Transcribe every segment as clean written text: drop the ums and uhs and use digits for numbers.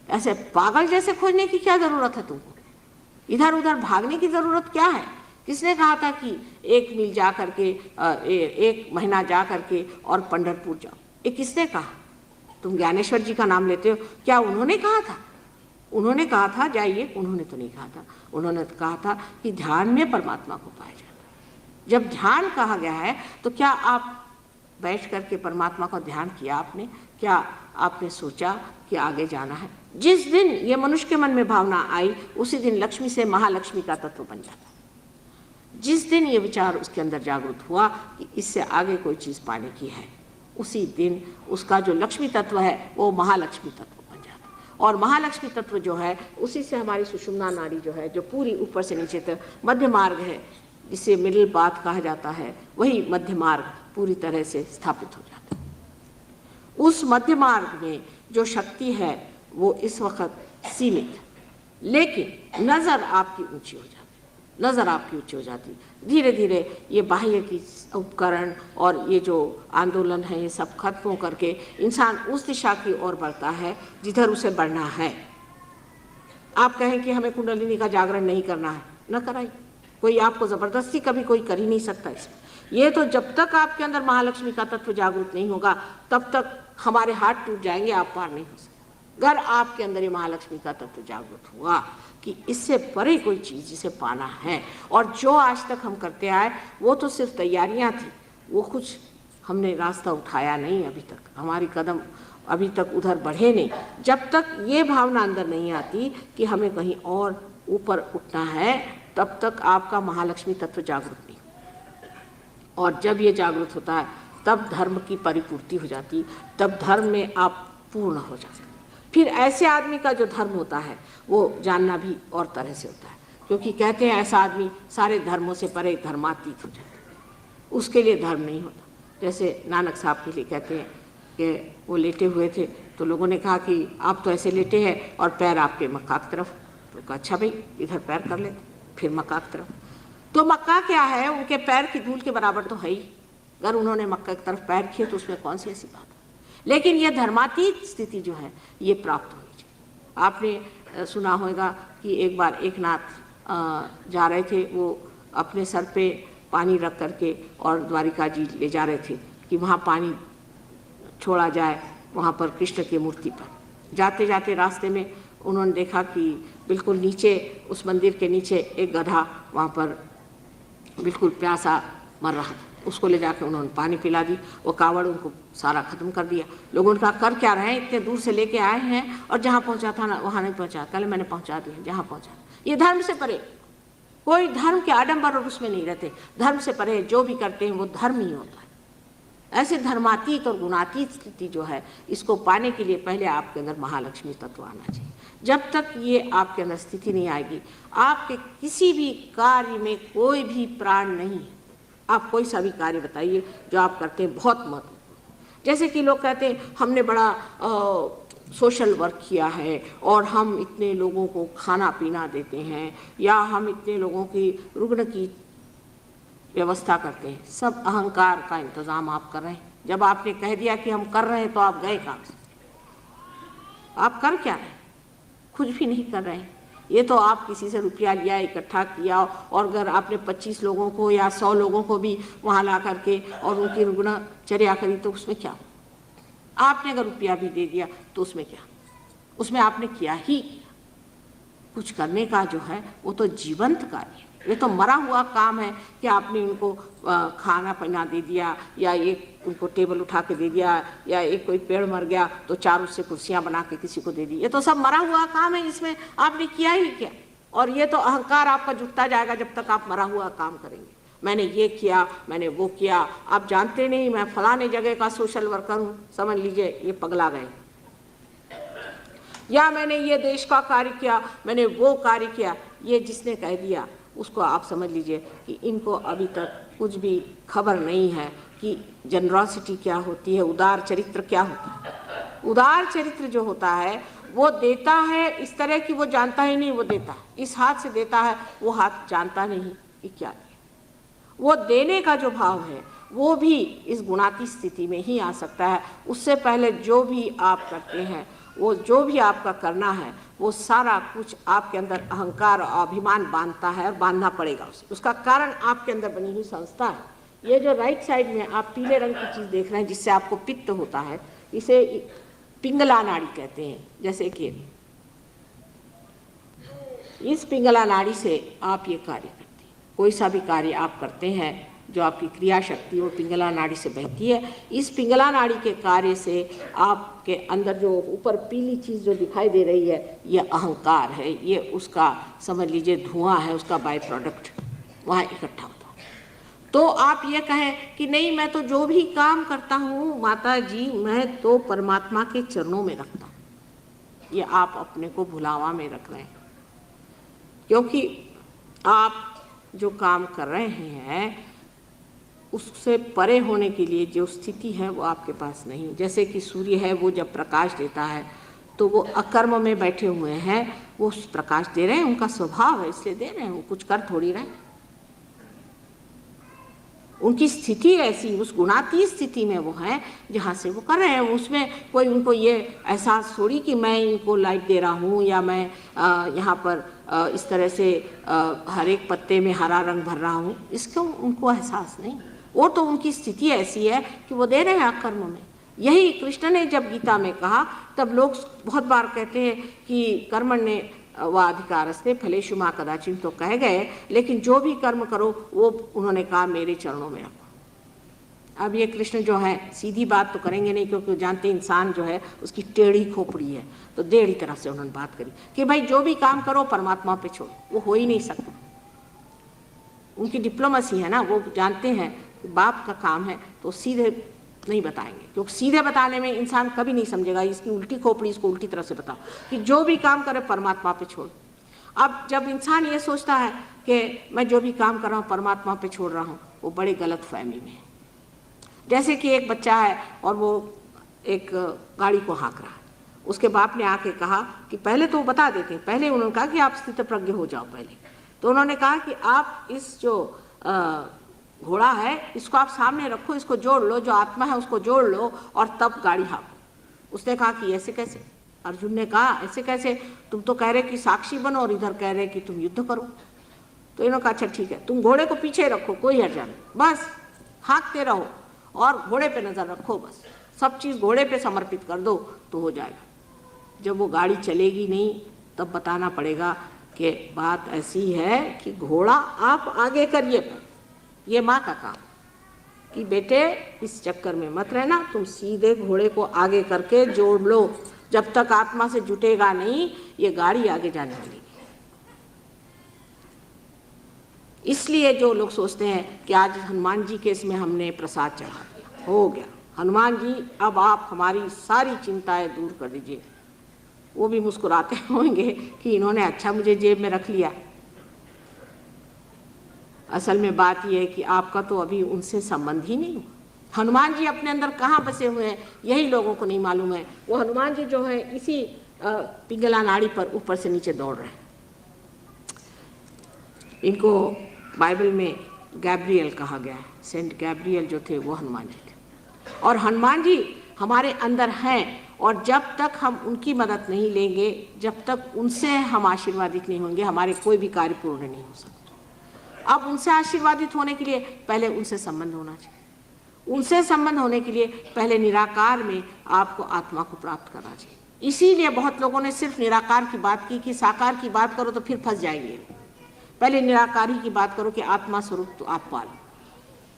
ऐसे पागल जैसे खोजने की क्या जरूरत है तुमको? इधर उधर भागने की जरूरत क्या है? किसने कहा था कि 1 मील जा करके 1 महीना जा करके और पंढरपुर जाओ? ये किसने कहा? तुम ज्ञानेश्वर जी का नाम लेते हो, क्या उन्होंने कहा था? उन्होंने कहा था जाइए, उन्होंने तो नहीं कहा था। उन्होंने तो कहा था कि ध्यान में परमात्मा को पाया जाता है। जब ध्यान कहा गया है तो क्या आप बैठ करके परमात्मा का ध्यान किया आपने? क्या आपने सोचा कि आगे जाना है? जिस दिन ये मनुष्य के मन में भावना आई उसी दिन लक्ष्मी से महालक्ष्मी का तत्व बन जाता। जिस दिन ये विचार उसके अंदर जागृत हुआ कि इससे आगे कोई चीज़ पाने की है, उसी दिन उसका जो लक्ष्मी तत्व है वो महालक्ष्मी तत्व बन जाता। और महालक्ष्मी तत्व जो है उसी से हमारी सुषुम्ना नाड़ी जो है, जो पूरी ऊपर से नीचे तक मध्य मार्ग है, जिसे मिडिल पाथ कहा जाता है, वही मध्य मार्ग पूरी तरह से स्थापित हो जाता है। उस मध्य मार्ग में जो शक्ति है वो इस वक्त सीमित है, लेकिन नज़र आपकी ऊंची हो जाती, नज़र आपकी ऊंची हो जाती। धीरे धीरे ये बाह्य की उपकरण और ये जो आंदोलन है ये सब खत्म हो करके इंसान उस दिशा की ओर बढ़ता है जिधर उसे बढ़ना है। आप कहें कि हमें कुंडलिनी का जागरण नहीं करना है, न कराइए, कोई आपको ज़बरदस्ती कभी कोई कर ही नहीं सकता इसमें। ये तो जब तक आपके अंदर महालक्ष्मी का तत्व जागृत नहीं होगा तब तक हमारे हाथ टूट जाएंगे, आप पार नहीं हो सकते। अगर आपके अंदर ये महालक्ष्मी का तत्व जागृत हुआ कि इससे परे कोई चीज़ जिसे पाना है, और जो आज तक हम करते आए वो तो सिर्फ तैयारियां थी, वो कुछ हमने रास्ता उठाया नहीं अभी तक, हमारी कदम अभी तक उधर बढ़े नहीं। जब तक ये भावना अंदर नहीं आती कि हमें कहीं और ऊपर उठना है तब तक आपका महालक्ष्मी तत्व जागृत नहीं। और जब ये जागृत होता है तब धर्म की परिपूर्ति हो जाती, तब धर्म में आप पूर्ण हो जाते। फिर ऐसे आदमी का जो धर्म होता है वो जानना भी और तरह से होता है, क्योंकि कहते हैं ऐसा आदमी सारे धर्मों से परे धर्मातीत हो जाता है, उसके लिए धर्म नहीं होता। जैसे नानक साहब के लिए कहते हैं कि वो लेटे हुए थे तो लोगों ने कहा कि आप तो ऐसे लेटे हैं और पैर आपके मक्का की तरफ, तो कहा अच्छा भाई इधर पैर कर लेते, फिर मक्का की तरफ। तो मक्का क्या है, उनके पैर की धूल के बराबर तो है ही, अगर उन्होंने मक्का की तरफ पैर किए तो उसमें कौन सी ऐसी बात है। लेकिन यह धर्मातीत स्थिति जो है ये प्राप्त होनी चाहिए। आपने सुना होगा कि एक बार एक नाथ जा रहे थे, वो अपने सर पे पानी रख करके और द्वारिका जी ले जा रहे थे कि वहाँ पानी छोड़ा जाए, वहाँ पर कृष्ण की मूर्ति पर। जाते जाते रास्ते में उन्होंने देखा कि बिल्कुल नीचे उस मंदिर के नीचे एक गधा वहाँ पर बिल्कुल प्यासा मर रहा था, उसको ले जाके उन्होंने पानी पिला दी। वो कावड़ उनको सारा खत्म कर दिया। लोगों ने कहा कर क्या रहे हैं, इतने दूर से लेके आए हैं और जहाँ पहुँचा था ना वहाँ नहीं पहुँचा, कल मैंने पहुँचा दिया जहाँ पहुँचा। ये धर्म से परे, कोई धर्म के आडंबर और उसमें नहीं रहते। धर्म से परे जो भी करते हैं वो धर्म ही होता है। ऐसे धर्मातीत और गुणातीत स्थिति जो है, इसको पाने के लिए पहले आपके अंदर महालक्ष्मी तत्व आना चाहिए। जब तक ये आपके अंदर स्थिति नहीं आएगी, आपके किसी भी कार्य में कोई भी प्राण नहीं है। आप कोई सा भी कार्य बताइए जो आप करते हैं बहुत महत्वपूर्ण। जैसे कि लोग कहते हैं हमने बड़ा सोशल वर्क किया है और हम इतने लोगों को खाना पीना देते हैं, या हम इतने लोगों की रुग्ण की व्यवस्था करते हैं। सब अहंकार का इंतजाम आप कर रहे हैं। जब आपने कह दिया कि हम कर रहे हैं तो आप गए कहाँ से? आप कर क्या रहे हैं? कुछ भी नहीं कर रहे हैं। ये तो आप किसी से रुपया लिया, इकट्ठा किया, और अगर आपने 25 लोगों को या 100 लोगों को भी वहाँ ला करके और उनकी रुग्णचर्या करी तो उसमें क्या? आपने अगर रुपया भी दे दिया तो उसमें क्या? उसमें आपने किया ही किया। कुछ करने का जो है वो तो जीवंत कार्य है। ये तो मरा हुआ काम है कि आपने उनको खाना पीना दे दिया, या एक उनको टेबल उठा के दे दिया, या एक कोई पेड़ मर गया तो 4 उससे कुर्सियाँ बना के किसी को दे दी। ये तो सब मरा हुआ काम है, इसमें आपने किया ही क्या। और ये तो अहंकार आपका जुटता जाएगा जब तक आप मरा हुआ काम करेंगे। मैंने ये किया, मैंने वो किया। आप जानते नहीं मैं फलाने जगह का सोशल वर्कर हूँ, समझ लीजिए ये पगला गए। या मैंने ये देश का कार्य किया, मैंने वो कार्य किया। ये जिसने कह दिया उसको आप समझ लीजिए कि इनको अभी तक कुछ भी खबर नहीं है कि जनरॉसिटी क्या होती है, उदार चरित्र क्या होता है। उदार चरित्र जो होता है वो देता है इस तरह की, वो जानता ही नहीं वो देता है। इस हाथ से देता है, वो हाथ जानता नहीं कि क्या है। वो देने का जो भाव है वो भी इस गुणाती स्थिति में ही आ सकता है। उससे पहले जो भी आप करते हैं वो जो भी आपका करना है वो सारा कुछ आपके अंदर अहंकार और अभिमान बांधता है और बांधना पड़ेगा उसका कारण आपके अंदर बनी हुई संस्था है। ये जो राइट साइड में आप पीले रंग की चीज़ देख रहे हैं जिससे आपको पित्त होता है, इसे पिंगला नाड़ी कहते हैं। जैसे कि इस पिंगला नाड़ी से आप ये कार्य करते हैं, कोई सा भी कार्य आप करते हैं जो आपकी क्रिया शक्ति वो पिंगला नाड़ी से बहती है। इस पिंगला नाड़ी के कार्य से आपके अंदर जो ऊपर पीली चीज़ जो दिखाई दे रही है ये अहंकार है, ये उसका समझ लीजिए धुआं है, उसका बाय प्रोडक्ट वहाँ इकट्ठा होता है। तो आप ये कहें कि नहीं मैं तो जो भी काम करता हूँ माता जी मैं तो परमात्मा के चरणों में रखता हूँ, ये आप अपने को भुलावा में रख रहे हैं। क्योंकि आप जो काम कर रहे हैं उससे परे होने के लिए जो स्थिति है वो आपके पास नहीं। जैसे कि सूर्य है वो जब प्रकाश देता है तो वो अकर्म में बैठे हुए हैं, वो प्रकाश दे रहे हैं, उनका स्वभाव है इसलिए दे रहे हैं, वो कुछ कर थोड़ी रहे। उनकी स्थिति ऐसी उस गुणातीत स्थिति में वो है जहाँ से वो कर रहे हैं। उसमें कोई उनको ये एहसास थोड़ी कि मैं इनको लाइट दे रहा हूँ या मैं यहाँ पर इस तरह से हर एक पत्ते में हरा रंग भर रहा हूँ, इसको उनको एहसास नहीं। वो तो उनकी स्थिति ऐसी है कि वो दे रहे हैं कर्म में। यही कृष्ण ने जब गीता में कहा तब लोग बहुत बार कहते हैं कि कर्मण्य वाधिकारस्ते फलेषु मा कदाचिन तो कह गए, लेकिन जो भी कर्म करो वो उन्होंने कहा मेरे चरणों में रखो। अब ये कृष्ण जो है सीधी बात तो करेंगे नहीं क्योंकि जानते इंसान जो है उसकी टेढ़ी खोपड़ी है, तो टेढ़ी तरह से उन्होंने बात करी कि भाई जो भी काम करो परमात्मा पे छोड़ो, वो हो ही नहीं सकता। उनकी डिप्लोमेसी है ना, वो जानते हैं बाप का काम है तो सीधे नहीं बताएंगे, क्योंकि सीधे बताने में इंसान कभी नहीं समझेगा। इसकी उल्टी खोपड़ी इसको उल्टी तरह से बताओ कि जो भी काम करे परमात्मा पे छोड़। अब जब इंसान ये सोचता है कि मैं जो भी काम कर रहा हूँ परमात्मा पे छोड़ रहा हूँ, वो बड़े गलत फहमी में है। जैसे कि एक बच्चा है और वो एक गाड़ी को हाँक रहा है, उसके बाप ने आके कहा कि पहले तो बता देते, पहले उन्होंने कहा कि आप स्थित प्रज्ञ हो जाओ पहले, तो उन्होंने कहा कि आप इस जो घोड़ा है इसको आप सामने रखो, इसको जोड़ लो, जो आत्मा है उसको जोड़ लो और तब गाड़ी हाँको। उसने कहा कि ऐसे कैसे? अर्जुन ने कहा ऐसे कैसे, तुम तो कह रहे कि साक्षी बनो और इधर कह रहे कि तुम युद्ध करो। तो इन्होंने कहा अच्छा ठीक है, तुम घोड़े को पीछे रखो, कोई हर्जा नहीं, बस हाँकते रहो और घोड़े पे नजर रखो, बस सब चीज़ घोड़े पे समर्पित कर दो तो हो जाएगा। जब वो गाड़ी चलेगी नहीं तब बताना पड़ेगा कि बात ऐसी है कि घोड़ा आप आगे करिए, ये माँ का काम कि बेटे इस चक्कर में मत रहना, तुम सीधे घोड़े को आगे करके जोड़ लो, जब तक आत्मा से जुटेगा नहीं ये गाड़ी आगे जाने वाली। इसलिए जो लोग सोचते हैं कि आज हनुमान जी के इसमें हमने प्रसाद चढ़ा दिया, हो गया हनुमान जी अब आप हमारी सारी चिंताएं दूर कर दीजिए, वो भी मुस्कुराते होंगे कि इन्होंने अच्छा मुझे जेब में रख लिया। असल में बात यह है कि आपका तो अभी उनसे संबंध ही नहीं हुआ। हनुमान जी अपने अंदर कहाँ बसे हुए हैं यही लोगों को नहीं मालूम है। वो हनुमान जी जो है इसी पिंगला नाड़ी पर ऊपर से नीचे दौड़ रहे हैं। इनको बाइबल में गैब्रियल कहा गया है, सेंट गैब्रियल जो थे वो हनुमान जी थे। और हनुमान जी हमारे अंदर हैं और जब तक हम उनकी मदद नहीं लेंगे, जब तक उनसे हम आशीर्वादित नहीं होंगे, हमारे कोई भी कार्य पूर्ण नहीं हो सकता। अब उनसे आशीर्वादित होने के लिए पहले उनसे संबंध होना चाहिए। उनसे संबंध होने के लिए पहले निराकार में आपको आत्मा को प्राप्त करना चाहिए। इसीलिए बहुत लोगों ने सिर्फ निराकार की बात की कि साकार की बात करो तो फिर फंस जाएंगे। पहले निराकारी की बात करो कि आत्मा स्वरूप तो आप पालो।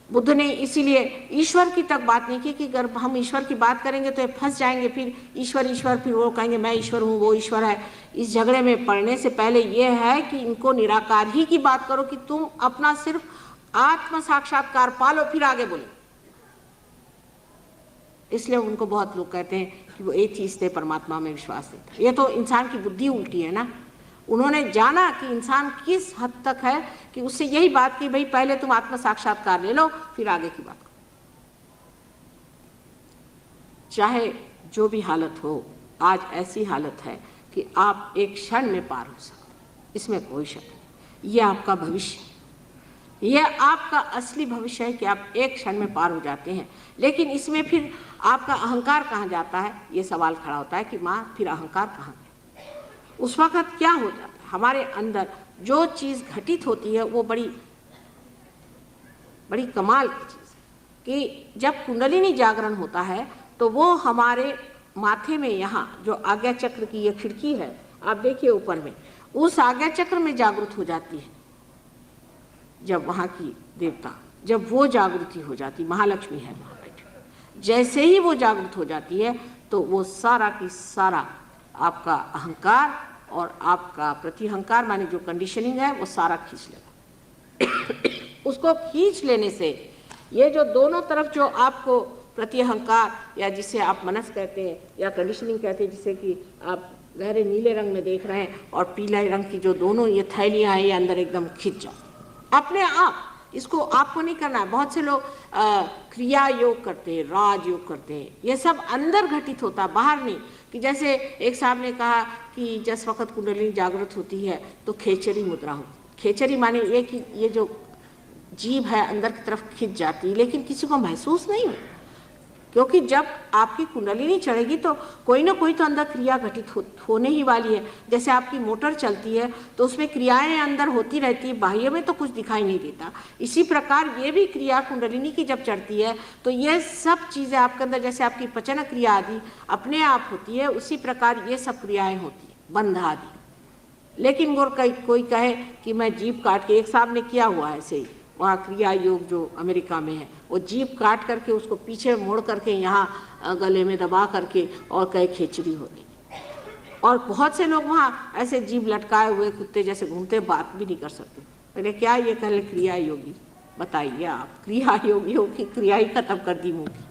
बुद्ध ने इसीलिए ईश्वर की तक बात नहीं की कि अगर हम ईश्वर की बात करेंगे तो ये फंस जाएंगे, फिर ईश्वर ईश्वर, फिर वो कहेंगे मैं ईश्वर हूँ वो ईश्वर है। इस झगड़े में पड़ने से पहले ये है कि इनको निराकार ही की बात करो कि तुम अपना सिर्फ आत्म साक्षात्कार पालो, फिर आगे बोलो। इसलिए उनको बहुत लोग कहते हैं कि वो एक चीज थे, परमात्मा में विश्वास नहीं। ये तो इंसान की बुद्धि उल्टी है ना। उन्होंने जाना कि इंसान किस हद तक है कि उससे यही बात की भाई पहले तुम आत्म साक्षात्कार ले लो फिर आगे की बात करो। चाहे जो भी हालत हो, आज ऐसी हालत है कि आप एक क्षण में पार हो सकते, इसमें कोई शक नहीं। ये आपका भविष्य, यह आपका असली भविष्य है कि आप एक क्षण में पार हो जाते हैं। लेकिन इसमें फिर आपका अहंकार कहाँ जाता है, ये सवाल खड़ा होता है कि माँ फिर अहंकार कहाँ गया। उस वक्त क्या हो जाता है, हमारे अंदर जो चीज़ घटित होती है वो बड़ी बड़ी कमाल की चीज़ कि जब कुंडलिनी जागरण होता है तो वो हमारे माथे में यहाँ जो आज्ञा चक्र की ये खिड़की है, आप देखिए ऊपर में, उस आज्ञा चक्र में जागृत हो जाती है। जब वहाँ की देवता, जब वो जागृति हो जाती, महालक्ष्मी है वहाँ बैठी, जैसे ही वो जागृत हो जाती है तो वो सारा की सारा आपका अहंकार और आपका प्रतिहंकार माने जो कंडीशनिंग है वो सारा खींच लेगा। उसको खींच लेने से ये जो दोनों तरफ जो आपको प्रतिहंकार या जिसे आप मनस कहते हैं या कंडीशनिंग कहते हैं, जिसे कि आप गहरे नीले रंग में देख रहे हैं, और पीले रंग की जो दोनों ये थैलियाँ हैं ये अंदर एकदम खिंच जाओ अपने आप। इसको आपको नहीं करना है। बहुत से लोग क्रिया योग करते हैं, राज योग करते हैं, ये सब अंदर घटित होता है, बाहर नहीं। कि जैसे एक साहब ने कहा कि जिस वक्त कुंडलिनी जागृत होती है तो खेचरी मुद्रा होती। खेचरी माने ये कि ये जो जीभ है अंदर की तरफ खिंच जाती है, लेकिन किसी को महसूस नहीं हो, क्योंकि जब आपकी कुंडलिनी चढ़ेगी तो कोई ना कोई तो अंदर क्रिया घटित होने ही वाली है। जैसे आपकी मोटर चलती है तो उसमें क्रियाएं अंदर होती रहती है, बाह्य में तो कुछ दिखाई नहीं देता। इसी प्रकार ये भी क्रिया कुंडलिनी की जब चढ़ती है तो ये सब चीज़ें आपके अंदर, जैसे आपकी पचन क्रिया आदि अपने आप होती है, उसी प्रकार ये सब क्रियाएँ होती हैं, बंध आदि। लेकिन वो कोई कहे कि मैं जीभ काट के, एक साहब ने किया हुआ है ऐसे ही, वहाँ क्रिया योग जो अमेरिका में है, वो जीभ काट करके उसको पीछे मोड़ करके यहाँ गले में दबा करके और कहे खेचड़ी हो गई। और बहुत से लोग वहाँ ऐसे जीभ लटकाए हुए कुत्ते जैसे घूमते, बात भी नहीं कर सकते। पहले क्या ये कह क्रिया योगी, बताइए आप, क्रिया योगी हो कि क्रिया ही खत्म कर दी मुँह की।